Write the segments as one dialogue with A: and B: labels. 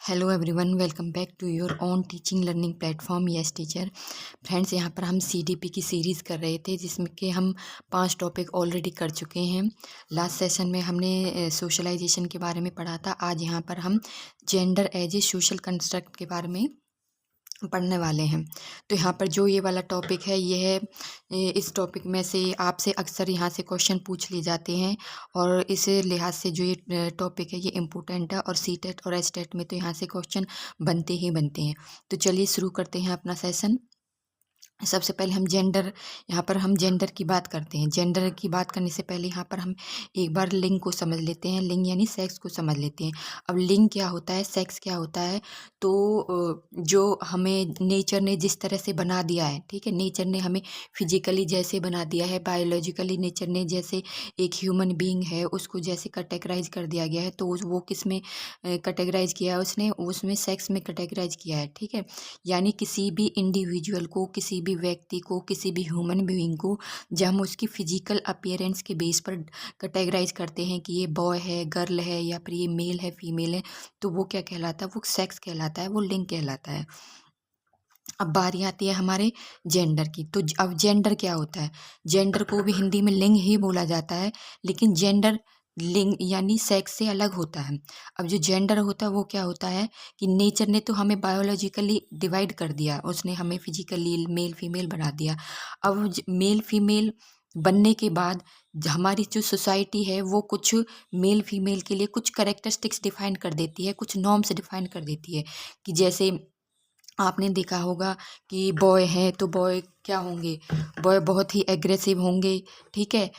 A: Hello everyone, welcome back to your own teaching learning platform yes teacher. Friends, यहाँ पर हम CDP की series कर रहे थे जिसमें कि हम 5 टॉपिक ऑलरेडी कर चुके हैं। लास्ट सेशन में हमने सोशलाइजेशन के बारे में पढ़ा था। आज यहाँ पर हम gender as a social construct के बारे में पढ़ने वाले हैं। तो यहाँ पर जो ये वाला टॉपिक है ये है, इस टॉपिक में से आपसे अक्सर यहाँ से क्वेश्चन पूछ लिए जाते हैं और इस लिहाज से जो ये टॉपिक है ये इम्पोर्टेंट है और सीटेट और एसटेट में तो यहाँ से क्वेश्चन बनते ही बनते हैं। तो चलिए शुरू करते हैं अपना सेशन। सबसे पहले हम यहाँ पर हम जेंडर की बात करते हैं। जेंडर की बात करने से पहले यहाँ पर हम एक बार लिंग को समझ लेते हैं। लिंग यानी सेक्स को समझ लेते हैं। अब लिंग क्या होता है, सेक्स क्या होता है, तो जो हमें नेचर ने जिस तरह से बना दिया है, ठीक है, नेचर ने हमें फिजिकली जैसे बना दिया है, बायोलॉजिकली नेचर ने जैसे एक ह्यूमन बीइंग है उसको जैसे कैटेगराइज कर दिया गया है, तो वो किस में कैटेगराइज किया है, उसने उसमें सेक्स में कैटेगराइज किया है, ठीक है। यानी किसी भी इंडिविजुअल को, किसी भी व्यक्ति को, किसी भी ह्यूमन बीइंग को जब हम उसकी फिजिकल अपीयरेंस के बेस पर कैटेगराइज करते हैं कि ये बॉय है, गर्ल है, या फिर ये मेल है, फीमेल है, तो वो क्या कहलाता है, वो सेक्स कहलाता है, वो लिंग कहलाता है। अब बारी आती है हमारे जेंडर की। तो अब जेंडर क्या होता है, जेंडर को भी हिंदी में लिंग ही बोला जाता है, लेकिन जेंडर लिंग यानी सेक्स से अलग होता है। अब जो जेंडर होता है वो क्या होता है कि नेचर ने तो हमें बायोलॉजिकली डिवाइड कर दिया, उसने हमें फिजिकली मेल फीमेल बना दिया। अब मेल फीमेल बनने के बाद हमारी जो सोसाइटी है वो कुछ मेल फीमेल के लिए कुछ करेक्टरिस्टिक्स डिफाइन कर देती है, कुछ नॉर्म्स डिफाइन कर देती है। कि जैसे आपने देखा होगा कि बॉय हैं तो बॉय क्या होंगे, बॉय बहुत ही एग्रेसिव होंगे, ठीक है,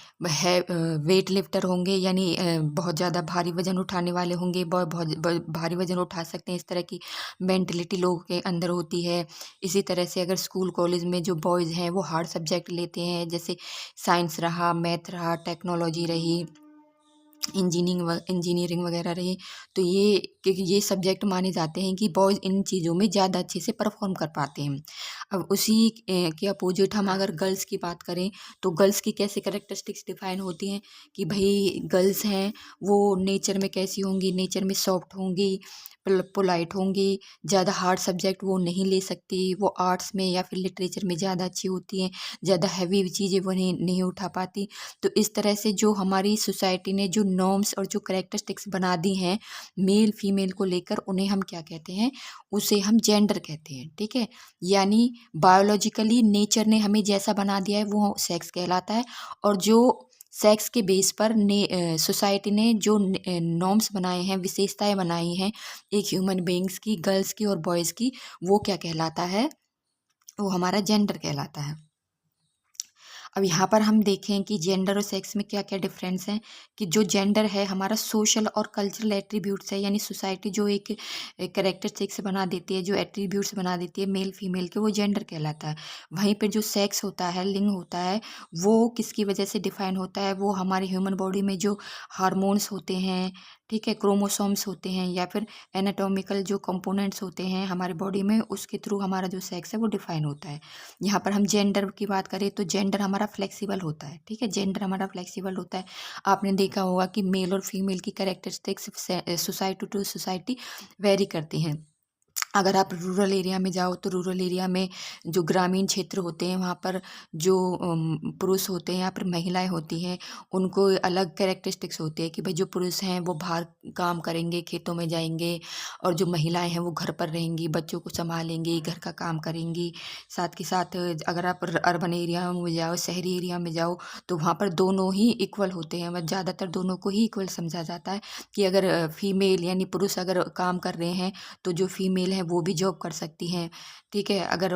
A: वेट लिफ्टर होंगे, यानी बहुत ज़्यादा भारी वजन उठाने वाले होंगे। बॉय बहुत भारी वजन उठा सकते हैं, इस तरह की मेंटलिटी लोगों के अंदर होती है। इसी तरह से अगर स्कूल कॉलेज में जो बॉयज़ हैं वो हार्ड सब्जेक्ट लेते हैं, जैसे साइंस रहा, मैथ रहा, टेक्नोलॉजी रही, इंजीनियरिंग वगैरह रही, तो ये क्योंकि ये सब्जेक्ट माने जाते हैं कि बॉयज़ इन चीज़ों में ज़्यादा अच्छे से परफॉर्म कर पाते हैं। अब उसी के अपोजिट हम अगर गर्ल्स की बात करें तो गर्ल्स की कैसे कैरेक्टरिस्टिक्स डिफाइन होती हैं कि भाई गर्ल्स हैं वो नेचर में कैसी होंगी, नेचर में सॉफ्ट होंगी, पोलाइट होंगी, ज़्यादा हार्ड सब्जेक्ट वो नहीं ले सकती, वो आर्ट्स में या फिर लिटरेचर में ज़्यादा अच्छी होती हैं, ज़्यादा हैवी चीज़ें वो नहीं उठा पाती। तो इस तरह से जो हमारी सोसाइटी ने जो नॉर्म्स और जो करेक्टरिस्टिक्स बना दी हैं मेल फीमेल को लेकर, उन्हें हम क्या कहते हैं, उसे हम जेंडर कहते हैं, ठीक है। यानी बायोलॉजिकली नेचर ने हमें जैसा बना दिया है वो सेक्स कहलाता है, और जो सेक्स के बेस पर सोसाइटी ने जो नॉर्म्स बनाए हैं, विशेषताएं बनाई हैं एक ह्यूमन बीइंग्स की, गर्ल्स की और बॉयज़ की, वो क्या कहलाता है, वो हमारा जेंडर कहलाता है। अब यहाँ पर हम देखें कि जेंडर और सेक्स में क्या क्या डिफरेंस है। कि जो जेंडर है हमारा सोशल और कल्चरल एट्रीब्यूट्स है, यानी सोसाइटी जो एक कैरेक्टरिस्टिक्स बना देती है, जो एट्रीब्यूट्स बना देती है मेल फीमेल के, वो जेंडर कहलाता है। वहीं पर जो सेक्स होता है, लिंग होता है, वो किसकी वजह से डिफाइन होता है, वो हमारी ह्यूमन बॉडी में जो हार्मोन्स होते हैं, ठीक है, क्रोमोसोम्स होते हैं, या फिर एनाटॉमिकल जो कंपोनेंट्स होते हैं हमारे बॉडी में, उसके थ्रू हमारा जो सेक्स है वो डिफाइन होता है। यहाँ पर हम जेंडर की बात करें तो जेंडर हमारा फ्लेक्सिबल होता है, ठीक है, जेंडर हमारा फ्लेक्सिबल होता है। आपने देखा होगा कि मेल और फीमेल की characteristics society to society vary करती हैं। अगर आप रूरल एरिया में जाओ तो रूरल एरिया में जो ग्रामीण क्षेत्र होते हैं वहाँ पर जो पुरुष होते हैं या फिर महिलाएं होती हैं, उनको अलग कैरेक्टरिस्टिक्स होती है कि भाई जो पुरुष हैं वो बाहर काम करेंगे, खेतों में जाएंगे, और जो महिलाएं हैं वो घर पर रहेंगी, बच्चों को संभालेंगी, घर का काम करेंगी। साथ के साथ अगर आप अर्बन एरिया में जाओ, शहरी एरिया में जाओ, तो वहाँ पर दोनों ही इक्वल होते हैं, मतलब ज़्यादातर दोनों को ही इक्वल समझा जाता है। कि अगर फीमेल यानी पुरुष अगर काम कर रहे हैं तो जो फीमेल है वो भी जॉब कर सकती हैं, ठीक है। अगर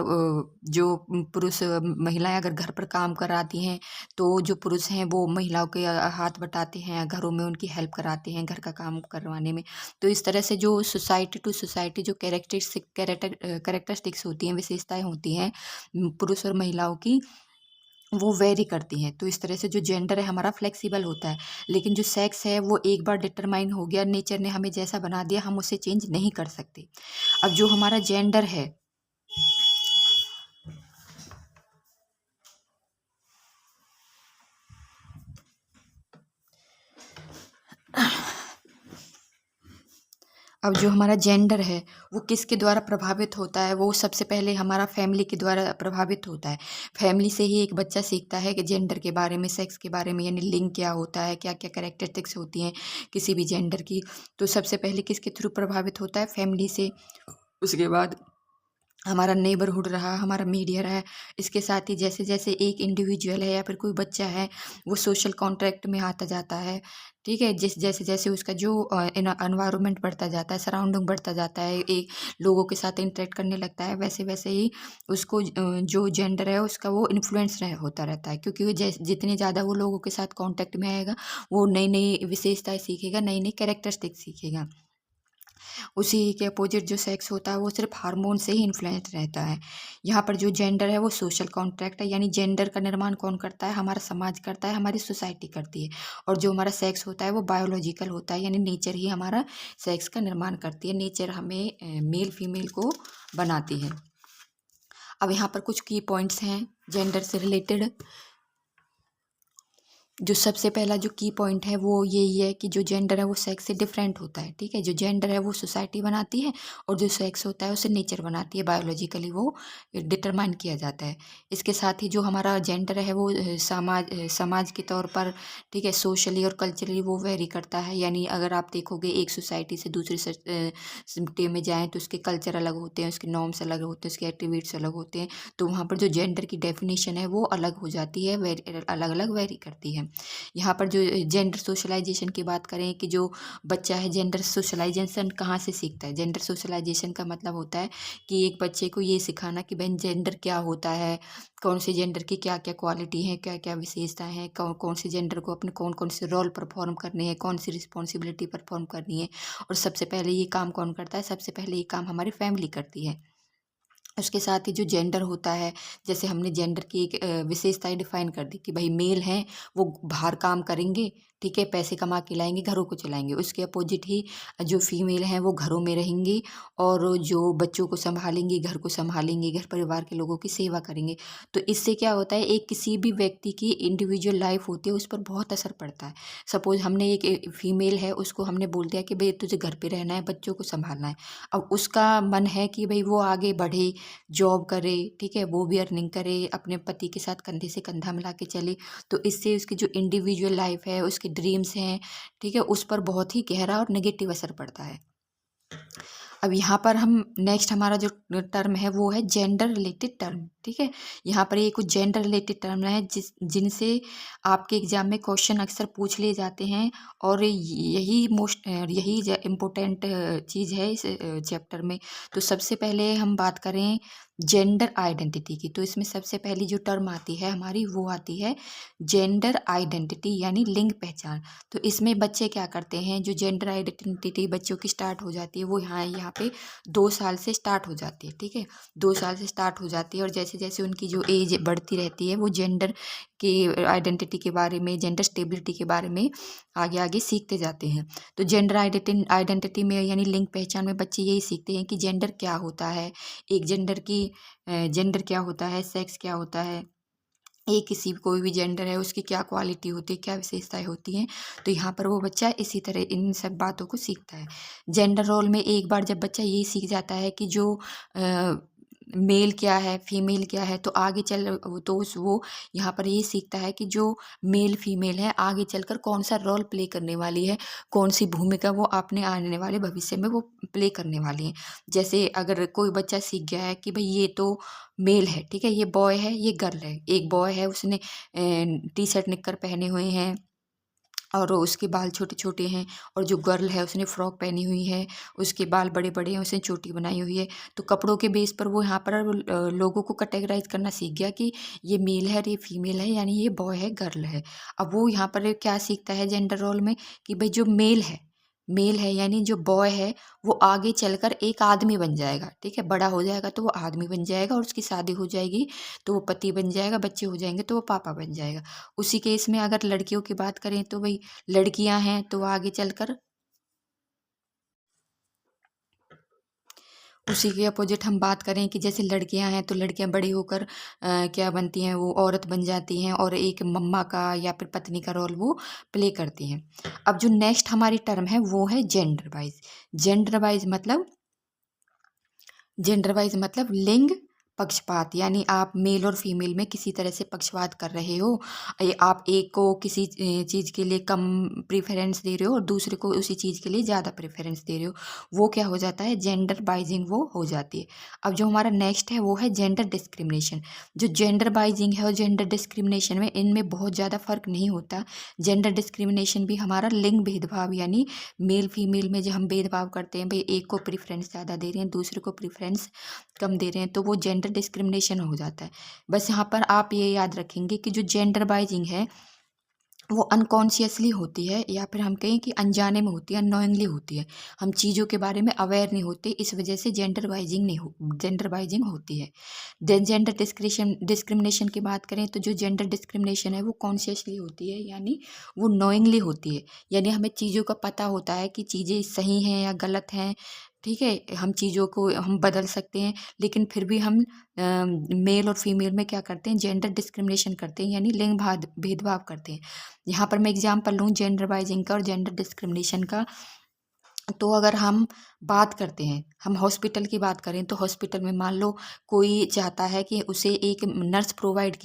A: जो पुरुष महिलाएं अगर घर पर काम कराती हैं तो जो पुरुष हैं वो महिलाओं के हाथ बटाते हैं, घरों में उनकी हेल्प कराते हैं घर का काम करवाने में। तो इस तरह से जो सोसाइटी टू सोसाइटी जो कैरेक्टरिस्टिक्स होती हैं, विशेषताएं होती हैं पुरुष और महिलाओं की, वो वेरी करती हैं। तो इस तरह से जो जेंडर है हमारा फ्लेक्सिबल होता है, लेकिन जो सेक्स है वो एक बार डिटरमाइन हो गया, नेचर ने हमें जैसा बना दिया हम उसे चेंज नहीं कर सकते। अब जो हमारा जेंडर है, अब जो हमारा जेंडर है वो किसके द्वारा प्रभावित होता है, वो सबसे पहले हमारा फैमिली के द्वारा प्रभावित होता है। फैमिली से ही एक बच्चा सीखता है कि जेंडर के बारे में, सेक्स के बारे में, यानी लिंग क्या होता है, क्या क्या कैरेक्टरिस्टिक्स होती हैं किसी भी जेंडर की। तो सबसे पहले किसके थ्रू प्रभावित होता है, फैमिली से। उसके बाद हमारा नेबरहुड रहा, हमारा मीडिया रहा। इसके साथ ही जैसे जैसे एक इंडिविजुअल है या फिर कोई बच्चा है वो सोशल कॉन्ट्रैक्ट में आता जाता है, ठीक है। जैसे जैसे उसका जो एनवायरनमेंट बढ़ता जाता है, सराउंडिंग बढ़ता जाता है, एक लोगों के साथ इंटरेक्ट करने लगता है, वैसे वैसे ही उसको जो जेंडर है उसका वो इन्फ्लुएंस होता रहता है, क्योंकि वो जितने ज़्यादा वो लोगों के साथ कांटेक्ट में आएगा वो नई नई विशेषताएं सीखेगा, नई नई कैरेक्टरिस्टिक सीखेगा। उसी के अपोजिट जो सेक्स होता है वो सिर्फ हार्मोन से ही इन्फ्लुएंस रहता है। यहाँ पर जो जेंडर है वो सोशल कॉन्ट्रैक्ट है, यानी जेंडर का निर्माण कौन करता है, हमारा समाज करता है, हमारी सोसाइटी करती है। और जो हमारा सेक्स होता है वो बायोलॉजिकल होता है, यानी नेचर ही हमारा सेक्स का निर्माण करती है, नेचर हमें मेल फीमेल को बनाती है। अब यहाँ पर कुछ की पॉइंट्स हैं जेंडर से रिलेटेड। जो सबसे पहला जो की पॉइंट है वो यही है कि जो जेंडर है वो सेक्स से डिफरेंट होता है, ठीक है। जो जेंडर है वो सोसाइटी बनाती है और जो सेक्स होता है उसे नेचर बनाती है, बायोलॉजिकली वो डिटरमाइन किया जाता है। इसके साथ ही जो हमारा जेंडर है वो समाज के तौर पर, ठीक है, सोशली और कल्चरली वो वेरी करता है। यानी अगर आप देखोगे एक सोसाइटी से दूसरी सिटी में जाएँ तो उसके कल्चर अलग होते हैं, उसके नॉर्म्स अलग होते हैं, उसके एक्टिविटीज़ अलग होते हैं, तो वहाँ पर जो जेंडर की डेफिनेशन है वो अलग हो जाती है, अलग अलग वेरी करती है। यहाँ पर जो जेंडर सोशलाइजेशन की बात करें कि जो बच्चा है जेंडर सोशलाइजेशन कहाँ से सीखता है। जेंडर सोशलाइजेशन का मतलब होता है कि एक बच्चे को ये सिखाना कि भाई जेंडर क्या होता है, कौन से जेंडर की क्या क्या क्वालिटी है, क्या क्या विशेषताएं हैं, कौन कौन से जेंडर को अपने कौन कौन से रोल परफॉर्म करने हैं, कौन सी रिस्पॉन्सिबिलिटी परफॉर्म करनी है। और सबसे पहले ये काम कौन करता है, सबसे पहले ये काम हमारी फैमिली करती है। उसके साथ ही जो जेंडर होता है, जैसे हमने जेंडर की एक विशेषताएं डिफाइन कर दी कि भाई मेल हैं वो बाहर काम करेंगे, ठीक है, पैसे कमा के लाएंगे, घरों को चलाएंगे। उसके अपोजिट ही जो फीमेल हैं वो घरों में रहेंगी और जो बच्चों को संभालेंगी, घर को संभालेंगी, घर परिवार के लोगों की सेवा करेंगे। तो इससे क्या होता है, एक किसी भी व्यक्ति की इंडिविजुअल लाइफ होती है उस पर बहुत असर पड़ता है। सपोज हमने एक फीमेल है उसको हमने बोल दिया कि भाई तुझे घर पे रहना है, बच्चों को संभालना है। अब उसका मन है कि भाई वो आगे बढ़े, जॉब करे, ठीक है, वो भी अर्निंग करे, अपने पति के साथ कंधे से कंधा मिला के चले। तो इससे उसकी जो इंडिविजुअल लाइफ है, उसके ड्रीम्स हैं, ठीक है, उस पर बहुत ही गहरा और नेगेटिव असर पड़ता है। अब यहाँ पर हम नेक्स्ट हमारा जो टर्म है वो है जेंडर रिलेटेड टर्म, ठीक है। यहाँ पर ये कुछ जेंडर रिलेटेड टर्म है जिनसे आपके एग्जाम में क्वेश्चन अक्सर पूछ लिए जाते हैं और यही इम्पोर्टेंट चीज़ है इस चैप्टर में। तो सबसे पहले हम बात करें जेंडर आइडेंटिटी की, तो इसमें सबसे पहली जो टर्म आती है हमारी वो आती है जेंडर आइडेंटिटी, यानी लिंग पहचान। तो इसमें बच्चे क्या करते हैं, जो जेंडर आइडेंटिटी बच्चों की स्टार्ट हो जाती है वो यहाँ पे 2 साल से स्टार्ट हो जाती है, ठीक है। 2 साल से स्टार्ट हो जाती है और जैसे जैसे उनकी जो एज बढ़ती रहती है वो जेंडर की आइडेंटिटी के बारे में, जेंडर स्टेबिलिटी के बारे में आगे आगे सीखते जाते हैं। तो जेंडर आइडेंटिटी में यानी लिंग पहचान में बच्चे यही सीखते हैं कि जेंडर क्या होता है, एक जेंडर क्या होता है, सेक्स क्या होता है, एक किसी कोई भी जेंडर है उसकी क्या क्वालिटी होती है, क्या विशेषताएं होती हैं। तो यहाँ पर वो बच्चा इसी तरह इन सब बातों को सीखता है। जेंडर रोल में एक बार जब बच्चा ये सीख जाता है कि जो मेल क्या है, फीमेल क्या है, तो आगे चल तो वो यहाँ पर ये सीखता है कि जो मेल फीमेल है आगे चलकर कौन सा रोल प्ले करने वाली है, कौन सी भूमिका वो अपने आने वाले भविष्य में वो प्ले करने वाली है। जैसे अगर कोई बच्चा सीख गया है कि भाई ये तो मेल है, ठीक है, ये बॉय है, ये गर्ल है। एक बॉय है उसने टी शर्ट निक्कर पहने हुए हैं और उसके बाल छोटे छोटे हैं, और जो गर्ल है उसने फ्रॉक पहनी हुई है, उसके बाल बड़े बड़े हैं, उसने चोटी बनाई हुई है। तो कपड़ों के बेस पर वो यहाँ पर लोगों को कैटेगराइज करना सीख गया कि ये मेल है और ये फीमेल है, यानी ये बॉय है, गर्ल है। अब वो यहाँ पर क्या सीखता है जेंडर रोल में कि भाई जो मेल है यानी जो बॉय है वो आगे चलकर एक आदमी बन जाएगा, ठीक है, बड़ा हो जाएगा तो वो आदमी बन जाएगा और उसकी शादी हो जाएगी तो वो पति बन जाएगा, बच्चे हो जाएंगे तो वो पापा बन जाएगा। उसी केस में अगर लड़कियों की बात करें तो भाई लड़कियां हैं तो वो आगे चलकर उसी के अपोजिट हम बात करें कि जैसे लड़कियां हैं तो लड़कियां बड़ी होकर क्या बनती हैं, वो औरत बन जाती हैं और एक मम्मा का या फिर पत्नी का रोल वो प्ले करती हैं। अब जो नेक्स्ट हमारी टर्म है वो है जेंडर वाइज। जेंडर वाइज मतलब जेंडर वाइज मतलब लिंग पक्षपात, यानी आप मेल और फीमेल में किसी तरह से पक्षपात कर रहे हो। आप एक को किसी चीज़ के लिए कम प्रेफरेंस दे रहे हो और दूसरे को उसी चीज़ के लिए ज़्यादा प्रेफरेंस दे रहे हो, वो क्या हो जाता है, जेंडर बाइजिंग वो हो जाती है। अब जो हमारा नेक्स्ट है वो है जेंडर डिस्क्रिमिनेशन। जो जेंडर बाइजिंग है और जेंडर डिस्क्रिमिनेशन में इनमें बहुत ज़्यादा फर्क नहीं होता। जेंडर डिस्क्रिमिनेशन भी हमारा लिंग भेदभाव, यानी मेल फीमेल में जो हम भेदभाव करते हैं, भाई एक को प्रेफरेंस ज़्यादा दे रहे हैं दूसरे को प्रेफरेंस कम दे रहे हैं, तो वो जेंडर डिस्क्रिमिनेशन हो जाता है। बस यहाँ पर आप ये याद रखेंगे कि जो जेंडर बाइजिंग है वो अनकॉन्शियसली होती है, या फिर हम कहें कि अनजाने में होती है, अननोइंगली होती है। हम चीज़ों के बारे में अवेयर नहीं होते, इस वजह से जेंडर बाइजिंग होती है। देन जेंडर डिस्क्रिमिनेशन की बात करें तो जो जेंडर डिस्क्रिमिनेशन है वो कॉन्शियसली होती है, यानी वो नोइंगली होती है। यानी हमें चीज़ों का पता होता है कि चीज़ें सही हैं या गलत हैं, ठीक है, हम चीज़ों को हम बदल सकते हैं, लेकिन फिर भी हम मेल और फीमेल में क्या करते हैं, जेंडर डिस्क्रिमिनेशन करते हैं, यानी लिंग भेदभाव करते हैं। यहाँ पर मैं एग्जांपल लूँ जेंडर वाइजिंग का और जेंडर डिस्क्रिमिनेशन का। तो अगर हम बात करते हैं, हम हॉस्पिटल की बात करें तो हॉस्पिटल में मान लो कोई चाहता है कि उसे एक नर्स प्रोवाइड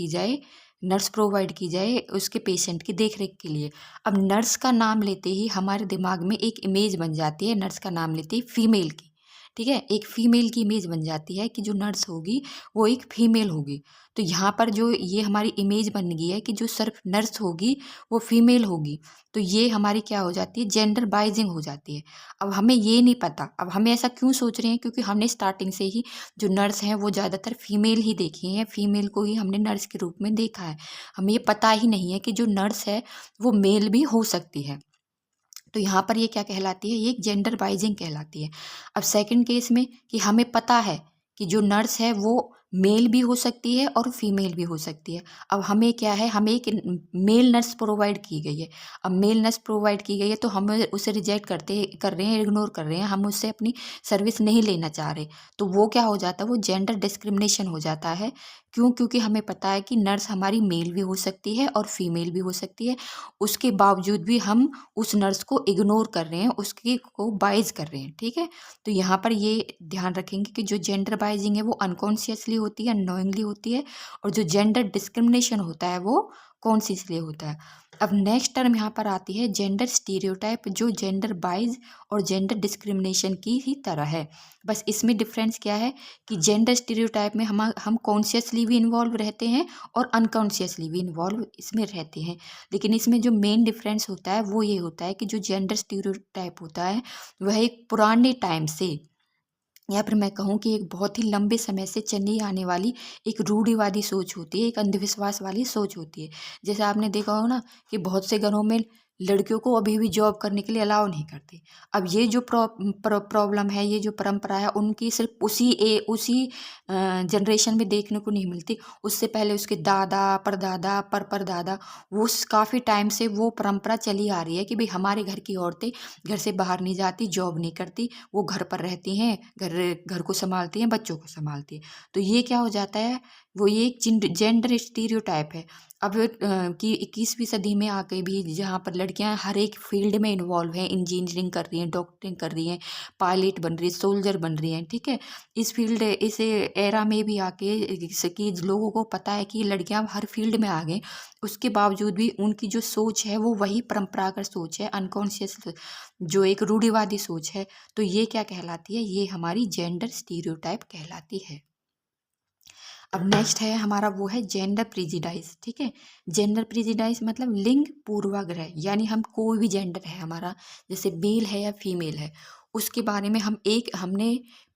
A: की जाए उसके पेशेंट की देख रेख के लिए। अब नर्स का नाम लेते ही हमारे दिमाग में एक इमेज बन जाती है, नर्स का नाम लेते ही फीमेल की, ठीक है, एक फीमेल की इमेज बन जाती है कि जो नर्स होगी वो एक फीमेल होगी। तो यहाँ पर जो ये हमारी इमेज बन गई है कि जो सिर्फ नर्स होगी वो फीमेल होगी, तो ये हमारी क्या हो जाती है, जेंडर बाइजिंग हो जाती है। अब हमें ये नहीं पता, अब हमें ऐसा क्यों सोच रहे हैं, क्योंकि हमने स्टार्टिंग से ही जो नर्स हैं वो ज़्यादातर फीमेल ही देखी हैं, फीमेल को ही हमने नर्स के रूप में देखा है। हमें ये पता ही नहीं है कि जो नर्स है वो मेल भी हो सकती है। तो यहाँ पर ये क्या कहलाती है, ये एक जेंडर बाइजिंग कहलाती है। अब सेकंड केस में कि हमें पता है कि जो नर्स है वो मेल भी हो सकती है और फीमेल भी हो सकती है। अब हमें क्या है, हमें एक मेल नर्स प्रोवाइड की गई है। अब मेल नर्स प्रोवाइड की गई है तो हम उसे रिजेक्ट कर रहे हैं, इग्नोर कर रहे हैं, हम उससे अपनी सर्विस नहीं लेना चाह रहे। तो वो क्या हो जाता है, वो जेंडर डिस्क्रिमिनेशन हो जाता है। क्यों? क्योंकि हमें पता है कि नर्स हमारी मेल भी हो सकती है और फीमेल भी हो सकती है, उसके बावजूद भी हम उस नर्स को इग्नोर कर रहे हैं, उसकी को बाइज कर रहे हैं, ठीक है। तो यहाँ पर ये ध्यान रखेंगे कि जो जेंडर बाइजिंग है वो अनकॉन्शियसली होती है, अननोइंगली होती है, और जो जेंडर डिस्क्रिमिनेशन होता है वो कॉन्शियसली होता है। अब नेक्स्ट टर्म यहाँ पर आती है जेंडर स्टीरियोटाइप, जो जेंडर बाइज और जेंडर डिस्क्रिमिनेशन की ही तरह है। बस इसमें डिफरेंस क्या है कि जेंडर स्टीरियोटाइप में हम कॉन्शियसली भी इन्वॉल्व रहते हैं और अनकॉन्शियसली भी इन्वॉल्व इसमें रहते हैं। लेकिन इसमें जो मेन डिफरेंस होता है वो ये होता है कि जो जेंडर स्टीरियोटाइप होता है वह एक पुराने टाइम से, या फिर मैं कहूँ कि एक बहुत ही लंबे समय से चली आने वाली एक रूढ़िवादी सोच होती है, एक अंधविश्वास वाली सोच होती है। जैसे आपने देखा हो ना कि बहुत से घरों में लड़कियों को अभी भी जॉब करने के लिए अलाउ नहीं करते। अब ये जो प्रॉब्लम है, ये जो परंपरा है, उनकी सिर्फ उसी जनरेशन में देखने को नहीं मिलती। उससे पहले उसके दादा, परदादा, परदादा, वो काफ़ी टाइम से वो परंपरा चली आ रही है कि भाई हमारे घर की औरतें घर से बाहर नहीं जाती, जॉब नहीं करती, वो घर पर रहती हैं, घर को संभालती हैं, बच्चों को संभालती हैं। तो ये क्या हो जाता है, वो ये एक जेंडर स्टीरियोटाइप है। अब कि 21वीं सदी में आके भी जहाँ पर लड़कियां हर एक फील्ड में इन्वॉल्व हैं, इंजीनियरिंग कर रही हैं, डॉक्टरिंग कर रही हैं, पायलट बन रही है, सोल्जर बन रही हैं, ठीक है। इस एरा में भी आके कि लोगों को पता है कि लड़कियां हर फील्ड में आ गए, उसके बावजूद भी उनकी जो सोच है वो वही परंपरागत सोच है, अनकॉन्शियस जो एक रूढ़िवादी सोच है। तो ये क्या कहलाती है, ये हमारी जेंडर स्टीरियोटाइप कहलाती है। अब नेक्स्ट है हमारा वो है जेंडर प्रिजिडाइज, ठीक है। जेंडर प्रिजिडाइज मतलब लिंग पूर्वाग्रह, यानी हम कोई भी जेंडर है हमारा, जैसे मेल है या फीमेल है, उसके बारे में हमने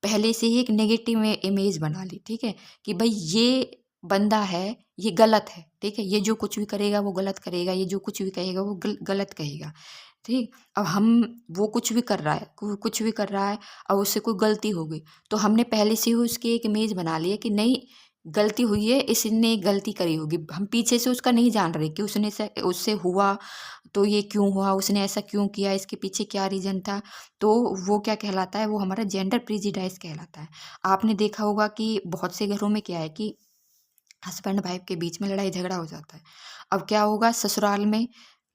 A: पहले से ही एक नेगेटिव इमेज बना ली, ठीक है, कि भाई ये बंदा है, ये गलत है, ठीक है, ये जो कुछ भी करेगा वो गलत करेगा, ये जो कुछ भी कहेगा वो गलत कहेगा, ठीक। अब वो कुछ भी कर रहा है, कुछ भी कर रहा है, और उससे कोई गलती हो गई तो हमने पहले से ही उसकी एक इमेज बना ली है कि नहीं, गलती हुई है, इसने गलती करी होगी, हम पीछे से उसका नहीं जान रहे कि उसने से उससे हुआ तो ये क्यों हुआ, उसने ऐसा क्यों किया, इसके पीछे क्या रीज़न था। तो वो क्या कहलाता है, वो हमारा जेंडर प्रेजुडिस कहलाता है। आपने देखा होगा कि बहुत से घरों में क्या है कि हस्बैंड वाइफ के बीच में लड़ाई झगड़ा हो जाता है। अब क्या होगा, ससुराल में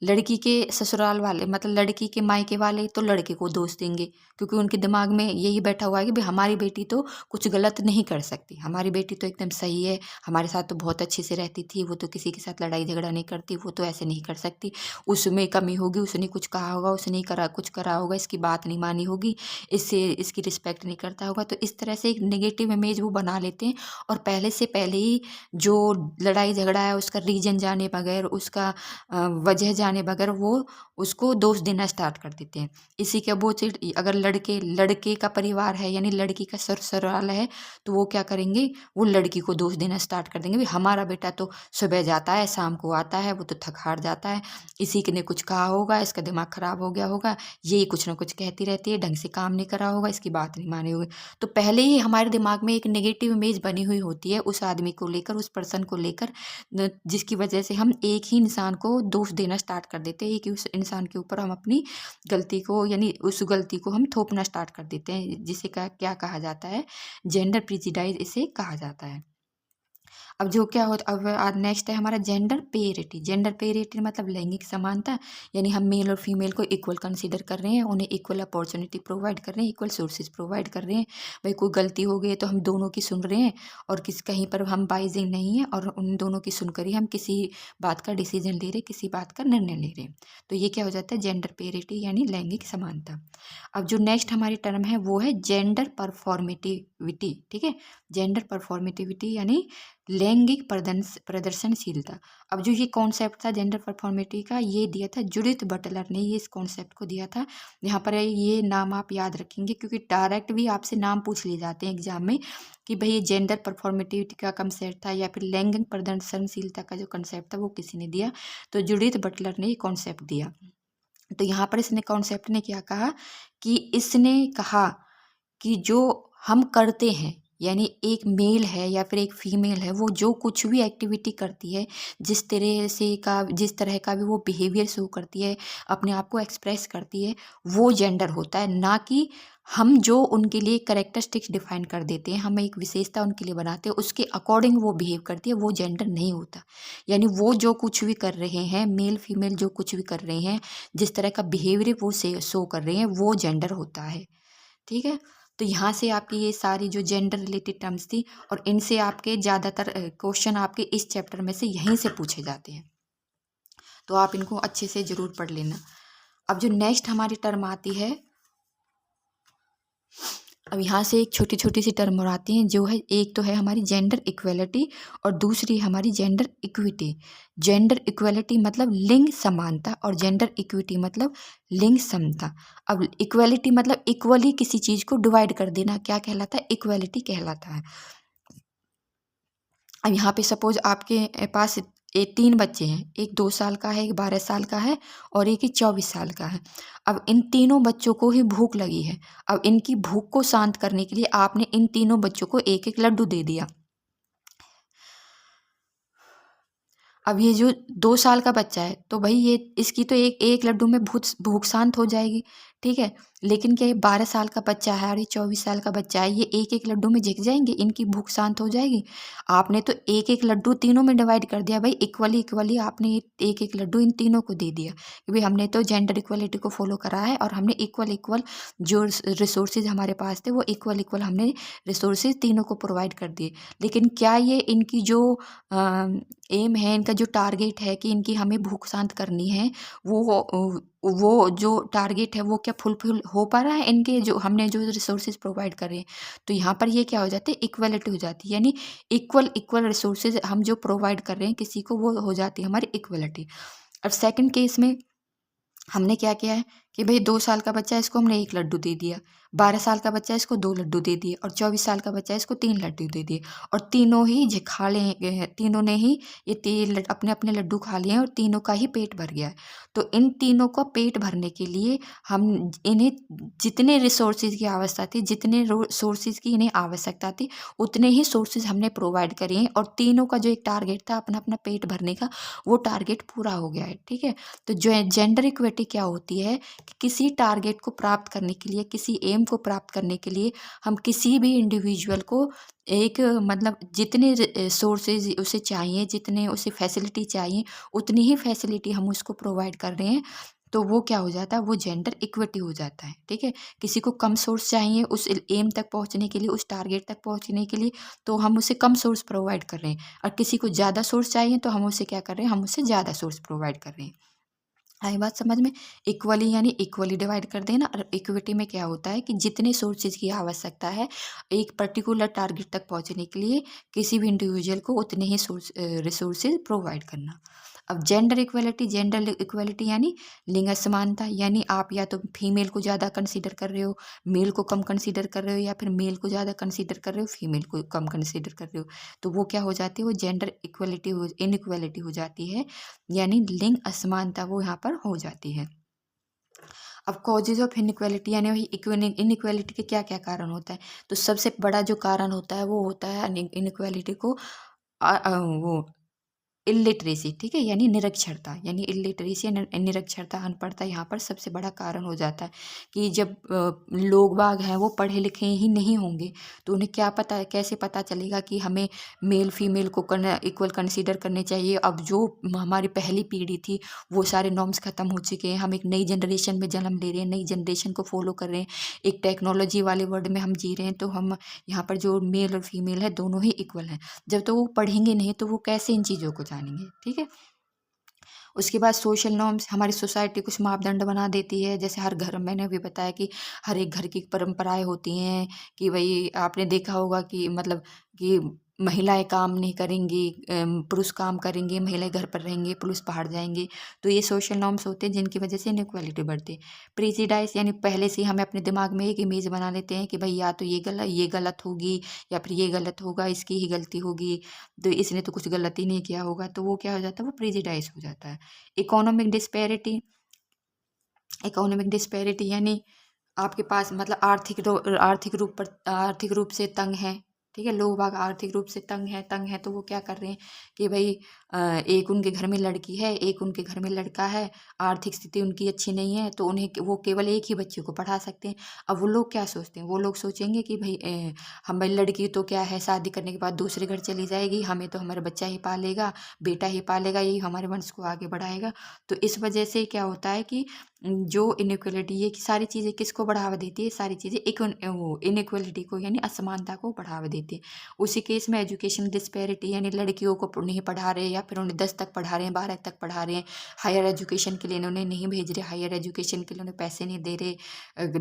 A: लड़की के ससुराल वाले मतलब लड़की के मायके वाले तो लड़के को दोष देंगे, क्योंकि उनके दिमाग में यही बैठा हुआ है कि भाई हमारी बेटी तो कुछ गलत नहीं कर सकती, हमारी बेटी तो एकदम सही है, हमारे साथ तो बहुत अच्छे से रहती थी, वो तो किसी के साथ लड़ाई झगड़ा नहीं करती, वो तो ऐसे नहीं कर सकती, उसमें कमी होगी, उसने कुछ कहा होगा, उसने करा कुछ करा होगा, इसकी बात नहीं मानी होगी, इससे इसकी रिस्पेक्ट नहीं करता होगा। तो इस तरह से एक नेगेटिव इमेज वो बना लेते हैं, और पहले ही जो लड़ाई झगड़ा है उसका रीजन जाने बगैर, उसका वजह जाने बगैर वो उसको दोष देना स्टार्ट कर देते हैं। इसी के अपोजिट अगर लड़के लड़के का परिवार है यानी लड़की का ससुराल है, तो वो क्या करेंगे, वो लड़की को दोष देना स्टार्ट कर देंगे, भाई हमारा बेटा तो सुबह जाता है शाम को आता है, वो तो थक हार जाता है, इसी ने कुछ कहा होगा, इसका दिमाग खराब हो गया होगा, ये कुछ ना कुछ कहती रहती है, ढंग से काम नहीं करा होगा, इसकी बात नहीं मानी होगी। तो पहले ही हमारे दिमाग में एक नेगेटिव इमेज बनी हुई होती है उस आदमी को लेकर, उस पर्सन को लेकर, जिसकी वजह से हम एक ही इंसान को दोष देना स्टार्ट कर देते हैं, एक ही उस इंसान के ऊपर हम अपनी गलती को यानी उस गलती को हम थोपना स्टार्ट कर देते हैं, जिसे क्या कहा जाता है, जेंडर प्रेजुडिस इसे कहा जाता है। अब जो क्या होता, अब आज नेक्स्ट है हमारा जेंडर पेरिटी। जेंडर पेरिटी मतलब लैंगिक समानता, यानी हम मेल और फीमेल को इक्वल कंसीडर कर रहे हैं, उन्हें इक्वल अपॉर्चुनिटी प्रोवाइड कर रहे हैं, इक्वल सोर्सेज प्रोवाइड कर रहे हैं। भाई कोई गलती हो गई है तो हम दोनों की सुन रहे हैं, और कहीं पर हम बाइजिंग नहीं है, और उन दोनों की सुनकर ही हम किसी बात का डिसीजन ले रहे, किसी बात का निर्णय ले रहे हैं। तो ये क्या हो जाता है, जेंडर पेरिटी यानी लैंगिक समानता। अब जो नेक्स्ट हमारी टर्म है वो है जेंडर परफॉर्मेटिविटी। ठीक है, जेंडर परफॉर्मेटिविटी यानी लैंगिक प्रदर्शनशीलता। अब जो ये कॉन्सेप्ट था जेंडर परफॉर्मेटिव का, ये दिया था जूडिथ बटलर ने, ये इस कॉन्सेप्ट को दिया था। यहाँ पर ये नाम आप याद रखेंगे, क्योंकि डायरेक्ट भी आपसे नाम पूछ लिए जाते हैं एग्जाम में कि भाई ये जेंडर परफॉर्मेटिविटी का कंसेप्ट था या फिर लैंगिक प्रदर्शनशीलता का जो कंसेप्ट था वो किसी ने दिया, तो जूडिथ बटलर ने ये कॉन्सेप्ट दिया। तो यहाँ पर इसने कॉन्सेप्ट ने क्या कहा कि इसने कहा कि जो हम करते हैं, यानी एक मेल है या फिर एक फीमेल है, वो जो कुछ भी एक्टिविटी करती है, जिस तरह का भी वो बिहेवियर शो करती है, अपने आप को एक्सप्रेस करती है, वो जेंडर होता है। ना कि हम जो उनके लिए कैरेक्टरिस्टिक्स डिफाइन कर देते हैं, हम एक विशेषता उनके लिए बनाते हैं, उसके अकॉर्डिंग वो बिहेव करती है, वो जेंडर नहीं होता। यानी वो जो कुछ भी कर रहे हैं, मेल फीमेल जो कुछ भी कर रहे हैं, जिस तरह का बिहेवियर वो शो कर रहे हैं, वो जेंडर होता है। ठीक है, तो यहाँ से आपकी ये सारी जो जेंडर रिलेटेड टर्म्स थी, और इनसे आपके ज़्यादातर क्वेश्चन आपके इस चैप्टर में से यहीं से पूछे जाते हैं, तो आप इनको अच्छे से ज़रूर पढ़ लेना। अब जो नेक्स्ट हमारी टर्म आती है, अब यहाँ से एक छोटी छोटी सी टर्म और आती हैं, जो है एक तो है हमारी जेंडर इक्वेलिटी, और दूसरी हमारी जेंडर इक्विटी। जेंडर इक्वेलिटी मतलब लिंग समानता, और जेंडर इक्विटी मतलब लिंग समता। अब इक्वेलिटी मतलब इक्वली किसी चीज़ को डिवाइड कर देना, क्या कहलाता है, इक्वेलिटी कहलाता है। अब यहाँ पे सपोज आपके पास 3 बच्चे हैं, एक 2 साल का है, एक 12 साल का है, और एक ही 24 साल का है। अब इन तीनों बच्चों को ही भूख लगी है। अब इनकी भूख को शांत करने के लिए आपने इन तीनों बच्चों को एक एक लड्डू दे दिया। अब ये जो 2 साल का बच्चा है, तो भाई ये इसकी तो एक एक लड्डू में भूख शांत हो जाएगी, ठीक है। लेकिन क्या ये 12 साल का बच्चा है और ये 24 साल का बच्चा है, ये एक एक लड्डू में झिक जाएंगे, इनकी भूख शांत हो जाएगी? आपने तो एक एक लड्डू तीनों में डिवाइड कर दिया भाई, इक्वली इक्वली आपने एक एक लड्डू इन तीनों को दे दिया कि भाई हमने तो जेंडर इक्वलिटी को फॉलो करा है, और हमने इक्वल इक्वल जो रिसोर्सेज हमारे पास थे वो इक्वल इक्वल हमने रिसोर्सेज तीनों को प्रोवाइड कर दिए। लेकिन क्या ये इनकी जो एम है, इनका जो टारगेट है कि इनकी हमें भूख शांत करनी है, वो जो टारगेट है वो क्या फुलफिल हो पा रहा है, इनके जो हमने जो रिसोर्सेज प्रोवाइड करे हैं? तो यहाँ पर ये क्या हो जाता है, इक्वलिटी हो जाती है, यानी इक्वल इक्वल रिसोर्सेज हम जो प्रोवाइड कर रहे हैं किसी को, वो हो जाती है हमारी इक्वलिटी। अब सेकंड केस में हमने क्या किया है कि भाई 2 साल का बच्चा है, इसको हमने 1 लड्डू दे दिया, 12 साल का बच्चा है इसको 2 लड्डू दे दिए और 24 साल का बच्चा है इसको 3 लड्डू दे दिए और तीनों ही खा ले, तीनों ने ही ये 3 अपने-अपने लड्डू खा लिए हैं और तीनों का ही पेट भर गया है। तो इन तीनों का पेट भरने के लिए हम इन्हें जितने रिसोर्सेज़ की आवश्यकता थी, जितने सोर्सेज़ की इन्हें आवश्यकता थी, उतने ही सोर्सेज़ हमने प्रोवाइड करे हैं और तीनों का जो एक टारगेट था अपना-अपना पेट भरने का, वो टारगेट पूरा हो गया है, ठीक है? तो जो जेंडर इक्विटी क्या होती है कि किसी टारगेट को प्राप्त करने के लिए, किसी एम को प्राप्त करने के लिए हम किसी भी इंडिविजुअल को एक मतलब जितने सोर्सेज उसे चाहिए, जितने उसे फैसिलिटी चाहिए, उतनी ही फैसिलिटी हम उसको प्रोवाइड कर रहे हैं, तो वो क्या हो जाता है, वो जेंडर इक्विटी हो जाता है, ठीक है? किसी को कम सोर्स चाहिए उस एम तक पहुंचने के लिए, उस टारगेट तक पहुंचने के लिए, तो हम उसे कम सोर्स प्रोवाइड कर रहे हैं और किसी को ज़्यादा सोर्स चाहिए तो हम उसे क्या कर रहे हैं, हम उसे ज़्यादा सोर्स प्रोवाइड कर रहे हैं। आई बात समझ में? इक्वली यानी इक्वली डिवाइड कर देना और इक्विटी में क्या होता है कि जितने सोर्सेज की आवश्यकता है एक पर्टिकुलर टारगेट तक पहुंचने के लिए किसी भी इंडिविजुअल को उतने ही रिसोर्सेज प्रोवाइड करना। अब जेंडर इक्वलिटी यानी लिंग असमानता, यानी आप या तो फीमेल को ज़्यादा कंसीडर कर रहे हो, मेल को कम कंसीडर कर रहे हो, या फिर मेल को ज़्यादा कंसीडर कर रहे हो, फीमेल को कम कंसीडर कर रहे हो, तो वो क्या हो जाती है, वो जेंडर इनइक्वलिटी हो जाती है, यानी लिंग असमानता वो यहाँ पर हो जाती है। अब कॉजेज ऑफ इनइक्वालिटी यानी वही इनइक्वालिटी के क्या क्या कारण होता है, तो सबसे बड़ा जो कारण होता है वो होता है इनइक्वालिटी को वो इल्लिटरेसी, ठीक है, यानी निरक्षरता, यानी इल्लिटरेसी निरक्षरता, अनपढ़ता यहाँ पर सबसे बड़ा कारण हो जाता है कि जब लोग बाग हैं वो पढ़े लिखे ही नहीं होंगे तो उन्हें क्या पता है, कैसे पता चलेगा कि हमें मेल फीमेल को इक्वल कंसीडर करने चाहिए। अब जो हमारी पहली पीढ़ी थी वो सारे नॉर्म्स ख़त्म हो चुके हैं, हम एक नई जनरेशन में जन्म ले रहे हैं, नई जनरेशन को फॉलो कर रहे हैं, एक टेक्नोलॉजी वाले वर्ल्ड में हम जी रहे हैं, तो हम यहाँ पर जो मेल और फीमेल है दोनों ही इक्वल हैं। जब तो वो पढ़ेंगे नहीं तो वो कैसे इन चीज़ों को जानेंगे, ठीक है? उसके बाद सोशल नॉर्म्स हमारी सोसाइटी कुछ मापदंड बना देती है, जैसे हर घर, मैंने अभी बताया कि हर एक घर की परंपराएं होती हैं कि भाई आपने देखा होगा कि मतलब कि महिलाएं काम नहीं करेंगी, पुरुष काम करेंगे, महिलाएं घर पर रहेंगे, पुरुष बाहर जाएंगे। तो ये सोशल नॉर्म्स होते हैं जिनकी वजह से इनइक्वालिटी बढ़ती है। प्रेजुडाइज यानी पहले से ही हमें अपने दिमाग में एक इमेज बना लेते हैं कि भाई या तो ये गलत होगी या फिर ये गलत होगा, इसकी ही गलती होगी, तो इसने तो कुछ गलत ही नहीं किया होगा, तो वो क्या हो जाता है, वो प्रेजुडाइज हो जाता है। इकोनॉमिक डिस्पैरिटी, इकोनॉमिक डिस्पैरिटी यानी आपके पास मतलब आर्थिक रूप से तंग हैं, ठीक है, लोग बाग आर्थिक रूप से तंग है तो वो क्या कर रहे हैं कि भाई एक उनके घर में लड़की है, एक उनके घर में लड़का है, आर्थिक स्थिति उनकी अच्छी नहीं है, तो उन्हें वो केवल एक ही बच्चे को पढ़ा सकते हैं। अब वो लोग क्या सोचते हैं, वो लोग सोचेंगे कि भाई हम भाई लड़की तो क्या है, शादी करने के बाद दूसरे घर चली जाएगी, हमें तो हमारा बच्चा ही पालेगा, बेटा ही पालेगा, यही हमारे वंश को आगे बढ़ाएगा। तो इस वजह से क्या होता है कि जो इनइक्वलिटी, ये सारी चीज़ें किसको बढ़ावा देती है, सारी चीज़ें वो इनइक्वलिटी को यानी असमानता को बढ़ावा देती है। उसी केस में एजुकेशन डिस्पैरिटी यानी लड़कियों को नहीं पढ़ा रहे या फिर उन्हें 10 तक पढ़ा रहे हैं, 12 तक पढ़ा रहे हैं, हायर एजुकेशन के लिए उन्हें नहीं भेज रहे, हायर एजुकेशन के लिए उन्हें पैसे नहीं दे रहे,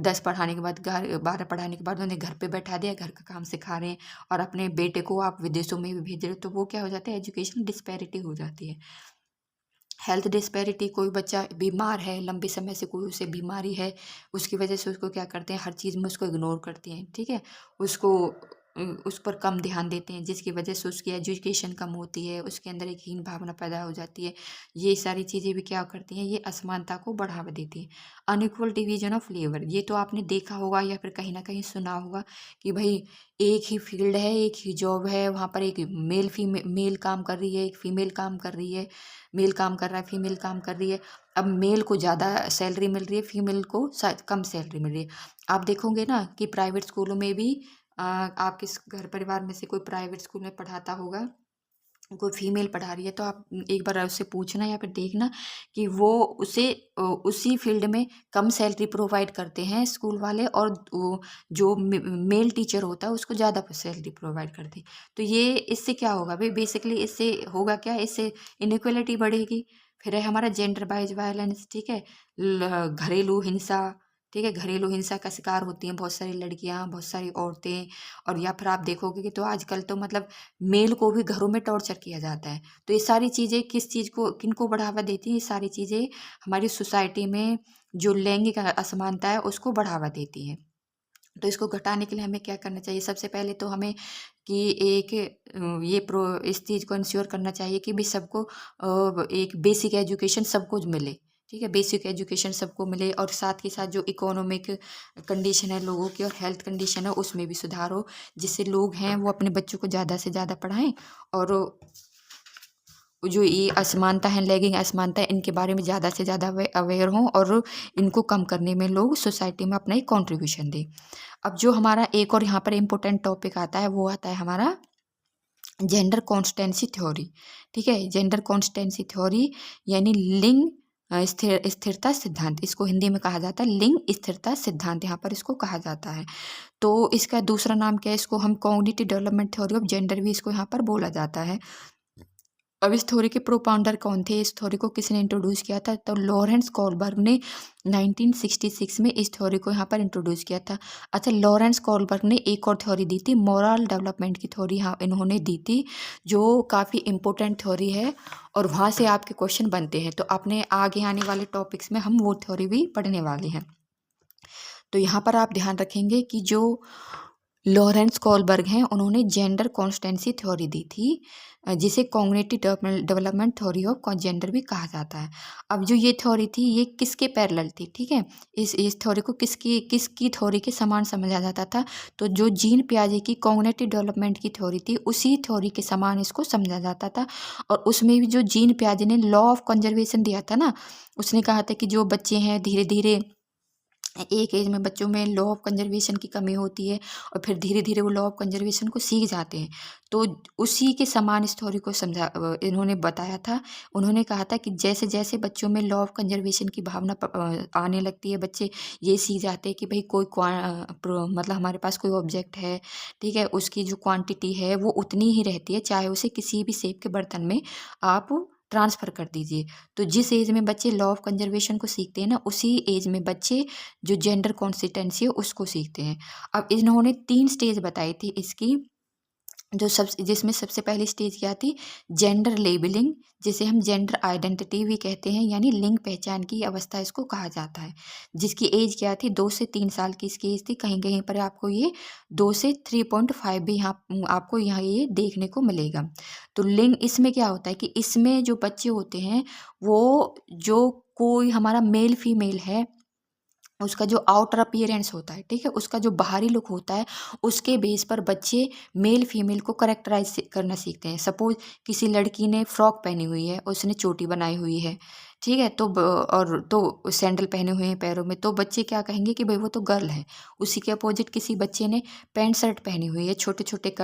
A: 10 पढ़ाने के बाद घर, 12 पढ़ाने के बाद उन्हें घर पे बैठा दिया, घर का काम सिखा रहे हैं और अपने बेटे को आप विदेशों में भी भेज रहे हो, तो वो क्या हो जाता है, एजुकेशन डिस्पैरिटी हो जाती है। हेल्थ डिस्पैरिटी, कोई बच्चा बीमार है, लंबे समय से कोई उसे बीमारी है, उसकी वजह से उसको क्या करते हैं, हर चीज़ में उसको इग्नोर करते हैं, ठीक है, उसको उस पर कम ध्यान देते हैं, जिसकी वजह से उसकी एजुकेशन कम होती है, उसके अंदर एक हीन भावना पैदा हो जाती है। ये सारी चीज़ें भी क्या करती हैं, ये असमानता को बढ़ावा देती हैं। अनइक्वल डिवीजन ऑफ लेबर, ये तो आपने देखा होगा या फिर कहीं ना कहीं सुना होगा कि भाई एक ही फील्ड है, एक ही जॉब है, वहाँ पर एक मेल काम कर रही है, एक फीमेल काम कर रही है, मेल काम कर रहा है, फीमेल काम कर रही है। अब मेल को ज़्यादा सैलरी मिल रही है, फीमेल को शायद कम सैलरी मिल रही है। आप देखोगे ना कि प्राइवेट स्कूलों में भी आपके घर परिवार में से कोई प्राइवेट स्कूल में पढ़ाता होगा, कोई फीमेल पढ़ा रही है, तो आप एक बार उससे पूछना या फिर देखना कि वो उसे उसी फील्ड में कम सैलरी प्रोवाइड करते हैं स्कूल वाले, और वो जो मेल टीचर होता है उसको ज़्यादा सैलरी प्रोवाइड करते हैं। तो ये इससे क्या होगा भाई, बेसिकली इससे होगा क्या, इससे इनइक्वलिटी बढ़ेगी। फिर है हमारा जेंडर वाइज वायलेंस, ठीक है, घरेलू हिंसा, ठीक है, घरेलू हिंसा का शिकार होती हैं बहुत सारी लड़कियां, बहुत सारी औरतें। और या फिर आप देखोगे कि तो आजकल तो मतलब मेल को भी घरों में टॉर्चर किया जाता है। तो ये सारी चीज़ें किस चीज़ को, किनको बढ़ावा देती हैं, ये सारी चीज़ें हमारी सोसाइटी में जो लैंगिक असमानता है उसको बढ़ावा देती है। तो इसको घटाने के लिए हमें क्या करना चाहिए? सबसे पहले तो हमें कि एक इस चीज़ को इंश्योर करना चाहिए कि भाई सबको एक बेसिक एजुकेशन सबको मिले, ठीक है? बेसिक एजुकेशन सबको मिले और साथ के साथ जो इकोनॉमिक कंडीशन है लोगों की और हेल्थ कंडीशन है उसमें भी सुधार हो, जिससे लोग हैं वो अपने बच्चों को ज़्यादा से ज़्यादा पढ़ाएँ और जो ये असमानता है, लैंगिक असमानता है, इनके बारे में ज़्यादा से ज़्यादा अवेयर हों और इनको कम करने में लोग सोसाइटी में अपना एक कॉन्ट्रीब्यूशन दें। अब जो हमारा एक और यहाँ पर इम्पोर्टेंट टॉपिक आता है वो आता है हमारा जेंडर कॉन्स्टेंसी थ्योरी, ठीक है? जेंडर कॉन्स्टेंसी थ्योरी यानी लिंग स्थिरता सिद्धांत, इसको हिंदी में कहा जाता है लिंग स्थिरता सिद्धांत, यहाँ पर इसको कहा जाता है। तो इसका दूसरा नाम क्या है? इसको हम cognitive development theory of gender भी इसको यहाँ पर बोला जाता है। अब इस थ्योरी के प्रोपाउंडर कौन थे? इस थ्योरी को किसने इंट्रोड्यूस किया था? तो लॉरेंस कोलबर्ग ने 1966 में इस थ्योरी को यहाँ पर इंट्रोड्यूस किया था। अच्छा, लॉरेंस कोलबर्ग ने एक और थ्योरी दी थी, मोरल डेवलपमेंट की थ्योरी यहाँ इन्होंने दी थी, जो काफ़ी इम्पोर्टेंट थ्योरी है और वहाँ से आपके क्वेश्चन बनते हैं। तो अपने आगे आने वाले टॉपिक्स में हम वो थ्योरी भी पढ़ने वाले हैं। तो यहाँ पर आप ध्यान रखेंगे कि जो लॉरेंस कोलबर्ग हैं उन्होंने जेंडर कॉन्स्टेंसी थ्योरी दी थी, जिसे cognitive development theory of gender भी कहा जाता है। अब जो ये थ्योरी थी ये किसके पैरेलल थी? ठीक है, इस थ्योरी को किसकी थ्योरी के समान समझा जाता था? तो जो जीन पियाजे की कॉग्निटिव डेवलपमेंट की थ्योरी थी उसी थ्योरी के समान इसको समझा जाता था। और उसमें भी जो जीन पियाजे ने लॉ ऑफ कंजर्वेशन दिया था ना, उसने कहा था कि जो बच्चे हैं धीरे धीरे एक एज में बच्चों में लॉ ऑफ कंजर्वेशन की कमी होती है और फिर धीरे धीरे वो लॉ ऑफ कंजर्वेशन को सीख जाते हैं। तो उसी के समान इस थ्योरी को इन्होंने बताया था। उन्होंने कहा था कि जैसे जैसे बच्चों में लॉ ऑफ कंजर्वेशन की भावना आने लगती है, बच्चे ये सीख जाते हैं कि भाई मतलब हमारे पास कोई ऑब्जेक्ट है, ठीक है, उसकी जो क्वांटिटी है वो उतनी ही रहती है, चाहे उसे किसी भी शेप के बर्तन में आप ट्रांसफ़र कर दीजिए। तो जिस एज में बच्चे लॉ ऑफ कंजर्वेशन को सीखते हैं ना, उसी एज में बच्चे जो जेंडर कॉन्सिस्टेंसी है उसको सीखते हैं। अब इन्होंने 3 स्टेज बताई थी इसकी, जिसमें सबसे पहली स्टेज क्या थी? जेंडर लेबलिंग, जिसे हम जेंडर आइडेंटिटी भी कहते हैं, यानी लिंग पहचान की अवस्था इसको कहा जाता है। जिसकी एज क्या थी? 2 से 3 साल की इसकी एज थी। कहीं-कहीं पर आपको ये 2 से 3.5 भी आपको यहाँ ये देखने को मिलेगा। तो लिंग इसमें क्या होता है कि इसमें जो बच्चे होते हैं वो जो कोई हमारा मेल फीमेल है उसका जो आउटर अपीयरेंस होता है, ठीक है? उसका जो बाहरी लुक होता है, उसके बेस पर बच्चे मेल फीमेल को करैक्टराइज़ करना सीखते हैं। सपोज़ किसी लड़की ने फ्रॉक पहनी हुई है, उसने चोटी बनाई हुई है, ठीक है? तो सैंडल पहने हुए हैं पैरों में, तो बच्चे क्या कहेंगे कि भई वो तो गर्ल है। उसी के अपोज़िट किसी बच्चे ने पैंट शर्ट पहनी हुई है, छोटे-छोटे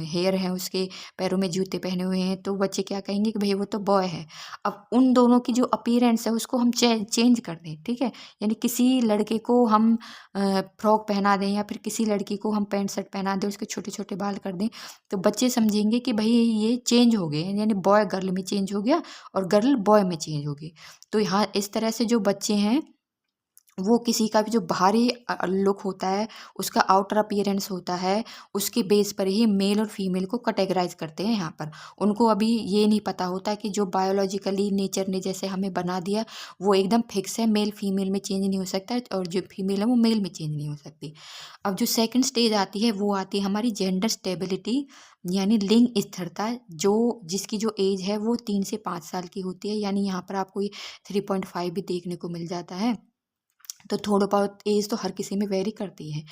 A: हेयर हैं उसके, पैरों में जूते पहने हुए हैं, तो बच्चे क्या कहेंगे कि भई वो तो बॉय है। अब उन दोनों की जो अपीयरेंस है उसको हम चेंज कर दें, ठीक है? यानी किसी लड़के को हम फ्रॉक पहना दें या फिर किसी लड़की को हम पैंट शर्ट पहना दें, उसके छोटे-छोटे बाल कर दें, तो बच्चे समझेंगे कि भई ये चेंज हो गए, यानी बॉय गर्ल में चेंज हो गया और गर्ल बॉय में चेंज हो गई। तो यहाँ इस तरह से जो बच्चे हैं वो किसी का भी जो बाहरी लुक होता है, उसका आउटर अपीयरेंस होता है, उसके बेस पर ही मेल और फीमेल को कैटेगराइज़ करते हैं यहाँ पर। उनको अभी ये नहीं पता होता कि जो बायोलॉजिकली नेचर ने जैसे हमें बना दिया, वो एकदम फिक्स है, मेल फीमेल में चेंज नहीं हो सकता और जो फीमेल है वो मेल में चेंज नहीं हो सकती। अब जो सेकंड स्टेज आती है, वो आती है हमारी जेंडर स्टेबिलिटी, यानी लिंग स्थिरता, जिसकी जो एज है वो 3 से 5 साल की होती है, यानी यहाँ पर आपको ये 3.5 भी देखने को मिल जाता है। तो थोड़ा बहुत एज तो हर किसी में वेरी करती है।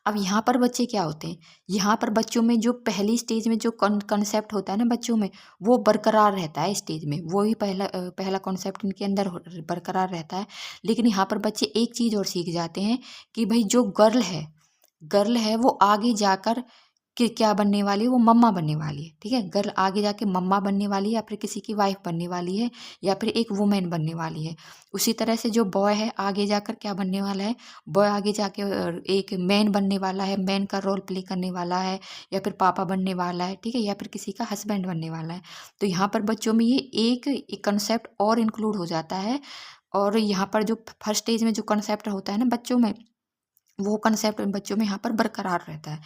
A: अब यहाँ पर बच्चे क्या होते हैं, यहाँ पर बच्चों में जो पहली स्टेज में जो कॉन्सेप्ट होता है ना बच्चों में, वो बरकरार रहता है स्टेज में, वो ही पहला कॉन्सेप्ट इनके अंदर बरकरार रहता है। लेकिन यहाँ पर बच्चे एक चीज़ और सीख जाते हैं कि भाई जो गर्ल है वो आगे जाकर कि क्या बनने वाली है, वो मम्मा बनने वाली है, ठीक है? गर्ल आगे जाके मम्मा बनने वाली है या फिर किसी की वाइफ बनने वाली है या फिर एक वुमेन बनने वाली है। उसी तरह से जो बॉय है आगे जाकर क्या बनने वाला है, बॉय आगे जाके एक मैन बनने वाला है, मैन का रोल प्ले करने वाला है या फिर पापा बनने वाला है, ठीक है? या फिर किसी का हस्बैंड बनने वाला है। तो यहाँ पर बच्चों में ये एक कंसेप्ट और इंक्लूड हो जाता है और यहाँ पर जो फर्स्ट स्टेज में जो कंसेप्ट होता है ना बच्चों में, वो कंसेप्ट बच्चों में यहाँ पर बरकरार रहता है।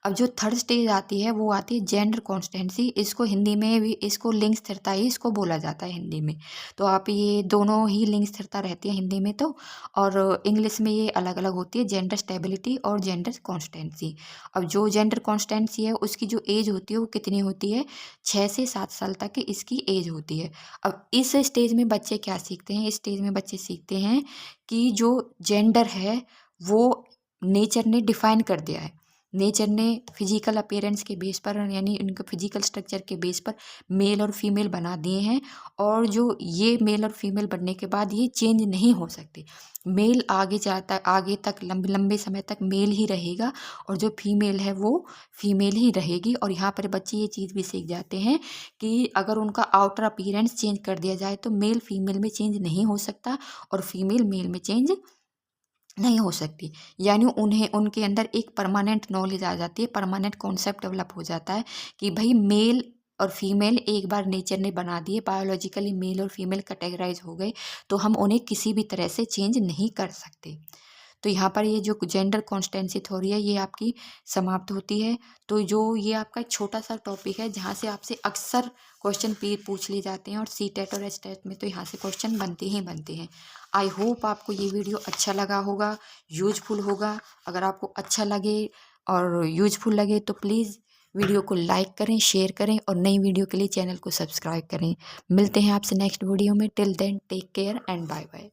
A: अब जो थर्ड स्टेज आती है वो आती है जेंडर कॉन्स्टेंसी। इसको हिंदी में भी इसको लिंग स्थिरता ही इसको बोला जाता है हिंदी में। तो आप ये दोनों ही लिंग स्थिरता रहती है हिंदी में तो, और इंग्लिश में ये अलग अलग होती है, जेंडर स्टेबिलिटी और जेंडर कॉन्स्टेंसी। अब जो जेंडर कॉन्स्टेंसी है उसकी जो एज होती है वो कितनी होती है, 6 से 7 साल तक की इसकी एज होती है। अब इस स्टेज में बच्चे क्या सीखते हैं, इस स्टेज में बच्चे सीखते हैं कि जो जेंडर है वो नेचर ने डिफाइन कर दिया है। नेचर ने फिजिकल अपीयरेंस के बेस पर, यानी इनके फिजिकल स्ट्रक्चर के बेस पर मेल और फीमेल बना दिए हैं, और जो ये मेल और फीमेल बनने के बाद ये चेंज नहीं हो सकते। मेल आगे जाता, आगे तक लंबे लंबे समय तक मेल ही रहेगा, और जो फीमेल है वो फीमेल ही रहेगी। और यहाँ पर बच्चे ये चीज़ भी सीख जाते हैं कि अगर उनका आउटर अपीयरेंस चेंज कर दिया जाए तो मेल फीमेल में चेंज नहीं हो सकता, और फीमेल मेल में चेंज नहीं हो सकती। यानी उन्हें उनके अंदर एक परमानेंट नॉलेज आ जाती है, परमानेंट कॉन्सेप्ट डेवलप हो जाता है कि भाई मेल और फीमेल एक बार नेचर ने बना दिए, बायोलॉजिकली मेल और फीमेल कैटेगराइज हो गए, तो हम उन्हें किसी भी तरह से चेंज नहीं कर सकते। तो यहाँ पर ये जो जेंडर कॉन्स्टेंसी थ्योरी है ये आपकी समाप्त होती है। तो जो ये आपका एक छोटा सा टॉपिक है जहाँ से आपसे अक्सर क्वेश्चन पूछ लिए जाते हैं, और सी टेट और एस टेट में तो यहाँ से क्वेश्चन बनते ही बनते हैं। आई होप आपको ये वीडियो अच्छा लगा होगा, यूजफुल होगा। अगर आपको अच्छा लगे और यूजफुल लगे तो प्लीज़ वीडियो को लाइक करें, शेयर करें, और नई वीडियो के लिए चैनल को सब्सक्राइब करें। मिलते हैं आपसे नेक्स्ट वीडियो में। Till then take care and bye bye.